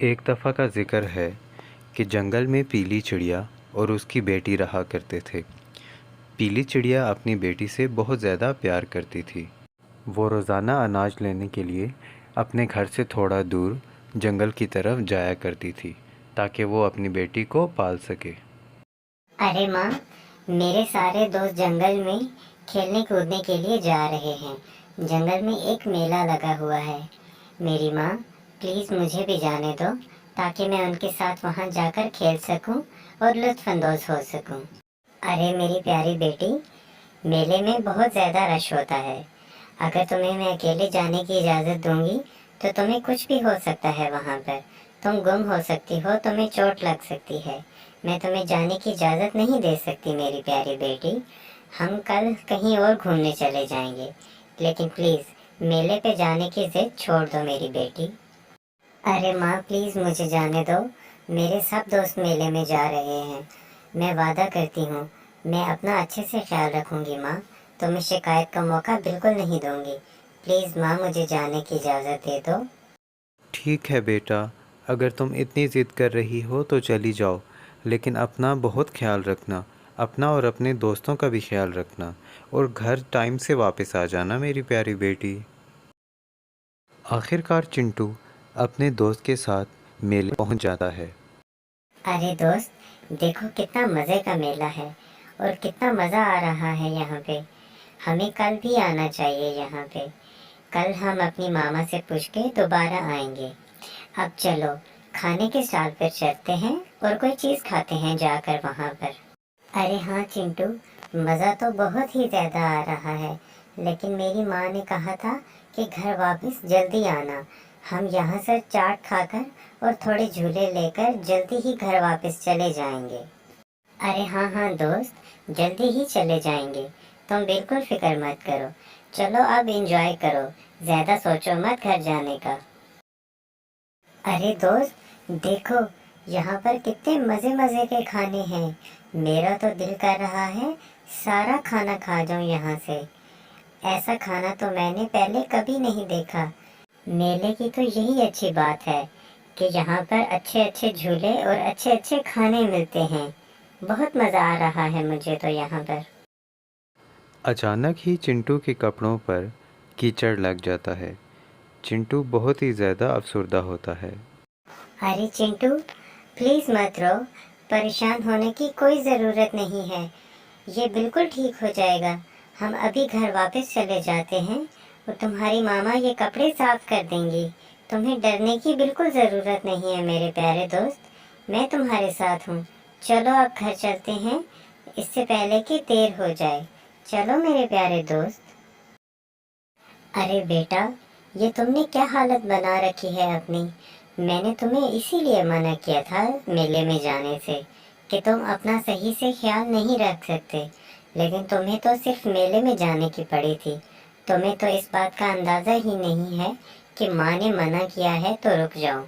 एक दफ़ा का ज़िक्र है कि जंगल में पीली चिड़िया और उसकी बेटी रहा करते थे। पीली चिड़िया अपनी बेटी से बहुत ज़्यादा प्यार करती थी। वो रोज़ाना अनाज लेने के लिए अपने घर से थोड़ा दूर जंगल की तरफ जाया करती थी ताकि वो अपनी बेटी को पाल सके। अरे माँ, मेरे सारे दोस्त जंगल में खेलने कूदने के लिए जा रहे हैं। जंगल में एक मेला लगा हुआ है। मेरी माँ, प्लीज़ मुझे भी जाने दो ताकि मैं उनके साथ वहाँ जाकर खेल सकूँ और लुत्फ़अंदोज़ हो सकूँ। अरे मेरी प्यारी बेटी, मेले में बहुत ज़्यादा रश होता है। अगर तुम्हें मैं अकेले जाने की इजाज़त दूंगी तो तुम्हें कुछ भी हो सकता है वहाँ पर। तुम गुम हो सकती हो, तुम्हें चोट लग सकती है। मैं तुम्हें जाने की इजाज़त नहीं दे सकती मेरी प्यारी बेटी। हम कल कहीं और घूमने चले जाएंगे, लेकिन प्लीज़ मेले पे जाने की ज़िद छोड़ दो मेरी बेटी। अरे माँ, प्लीज़ मुझे जाने दो। मेरे सब दोस्त मेले में जा रहे हैं। मैं वादा करती हूँ, मैं अपना अच्छे से ख्याल रखूँगी माँ। तुम्हें शिकायत का मौका बिल्कुल नहीं दूँगी। प्लीज़ माँ, मुझे जाने की इजाज़त दे दो। ठीक है बेटा, अगर तुम इतनी ज़िद कर रही हो तो चली जाओ, लेकिन अपना बहुत ख्याल रखना। अपना और अपने दोस्तों का भी ख्याल रखना और घर टाइम से वापस आ जाना मेरी प्यारी बेटी। आखिरकार चिंटू अपने दोस्त के साथ मेले पहुंच जाता है। अरे दोस्त, देखो कितना मज़े का मेला है और कितना मज़ा आ रहा है यहाँ पे। हमें कल भी आना चाहिए यहाँ पे। कल हम अपनी मामा से पूछ के दोबारा आएंगे। अब चलो, खाने के स्टॉल पर चलते हैं और कोई चीज़ खाते हैं जाकर वहाँ पर। अरे हाँ चिंटू, मज़ा तो बहुत ही ज़्यादा आ रहा है, लेकिन मेरी माँ ने कहा था कि घर वापस जल्दी आना। हम यहाँ से चाट खाकर और थोड़े झूले लेकर जल्दी ही घर वापस चले जाएंगे। अरे हाँ हाँ दोस्त, जल्दी ही चले जाएंगे। तुम बिल्कुल फिक्र मत करो। चलो अब एंजॉय करो, ज़्यादा सोचो मत घर जाने का। अरे दोस्त, देखो यहाँ पर कितने मज़े मज़े के खाने हैं। मेरा तो दिल कर रहा है सारा खाना खा जाऊँ यहाँ से। ऐसा खाना तो मैंने पहले कभी नहीं देखा। मेले की तो यही अच्छी बात है कि यहाँ पर अच्छे अच्छे झूले और अच्छे अच्छे खाने मिलते हैं। बहुत मज़ा आ रहा है मुझे तो यहाँ पर। अचानक ही चिंटू के कपड़ों पर कीचड़ लग जाता है। चिंटू बहुत ही ज़्यादा अफसरदा होता है। अरे चिंटू, प्लीज़ मत रो। परेशान होने की कोई ज़रूरत नहीं है। ये बिल्कुल ठीक हो जाएगा। हम अभी घर वापस चले जाते हैं और तुम्हारी मामा ये कपड़े साफ कर देंगी। तुम्हें डरने की बिल्कुल ज़रूरत नहीं है मेरे प्यारे दोस्त। मैं तुम्हारे साथ हूँ। चलो अब घर चलते हैं, इससे पहले कि देर हो जाए। चलो मेरे प्यारे दोस्त। अरे बेटा, ये तुमने क्या हालत बना रखी है अपनी। मैंने तुम्हें इसीलिए मना किया था मेले में जाने से कि तुम अपना सही से ख्याल नहीं रख सकते, लेकिन तुम्हें तो सिर्फ मेले में जाने की पड़ी थी। तुम्हें तो इस बात का अंदाज़ा ही नहीं है कि माँ ने मना किया है तो रुक जाओ।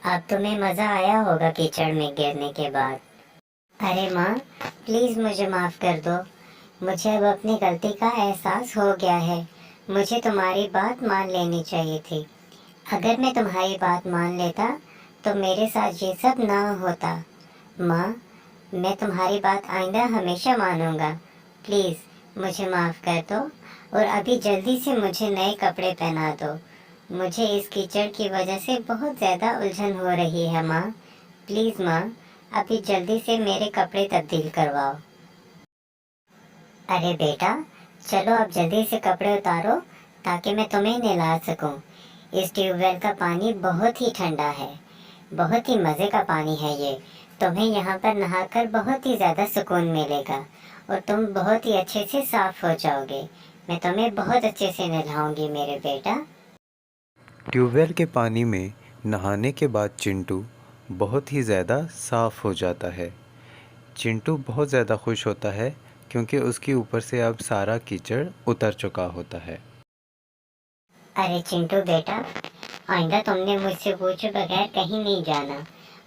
अब तुम्हें मज़ा आया होगा कीचड़ में गिरने के बाद। अरे माँ, प्लीज़ मुझे माफ़ कर दो। मुझे अब अपनी गलती का एहसास हो गया है। मुझे तुम्हारी बात मान लेनी चाहिए थी। अगर मैं तुम्हारी बात मान लेता तो मेरे साथ ये सब ना होता। माँ, मैं तुम्हारी बात आइंदा हमेशा मानूंगा। प्लीज़ मुझे माफ़ कर दो और अभी जल्दी से मुझे नए कपड़े पहना दो। मुझे इस कीचड़ की वजह से बहुत ज़्यादा उलझन हो रही है माँ। प्लीज़ माँ, अभी जल्दी से मेरे कपड़े तब्दील करवाओ। अरे बेटा, चलो अब जल्दी से कपड़े उतारो ताकि मैं तुम्हें नहला सकूं। इस ट्यूबवेल का पानी बहुत ही ठंडा है। बहुत ही मज़े का पानी है ये। तुम्हें यहाँ पर नहाकर बहुत ही ज़्यादा सुकून मिलेगा और तुम बहुत ही अच्छे से साफ हो जाओगे। मैं तुम्हें बहुत अच्छे से नहलाऊंगी मेरे बेटा। ट्यूबवेल के पानी में नहाने के बाद चिंटू बहुत ही ज़्यादा साफ़ हो जाता है। चिंटू बहुत ज़्यादा खुश होता है क्योंकि उसके ऊपर से अब सारा कीचड़ उतर चुका होता है। अरे चिंटू बेटा, आइंदा तुमने मुझसे पूछे बगैर कहीं नहीं जाना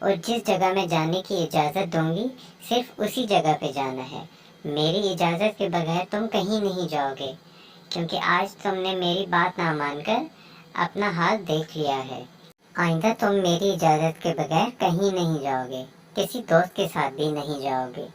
और जिस जगह मैं जाने की इजाज़त दूंगी सिर्फ उसी जगह पे जाना है। मेरी इजाज़त के बगैर तुम कहीं नहीं जाओगे, क्योंकि आज तुमने मेरी बात ना मानकर अपना हाल देख लिया है। आइंदा तुम मेरी इजाज़त के बगैर कहीं नहीं जाओगे, किसी दोस्त के साथ भी नहीं जाओगे।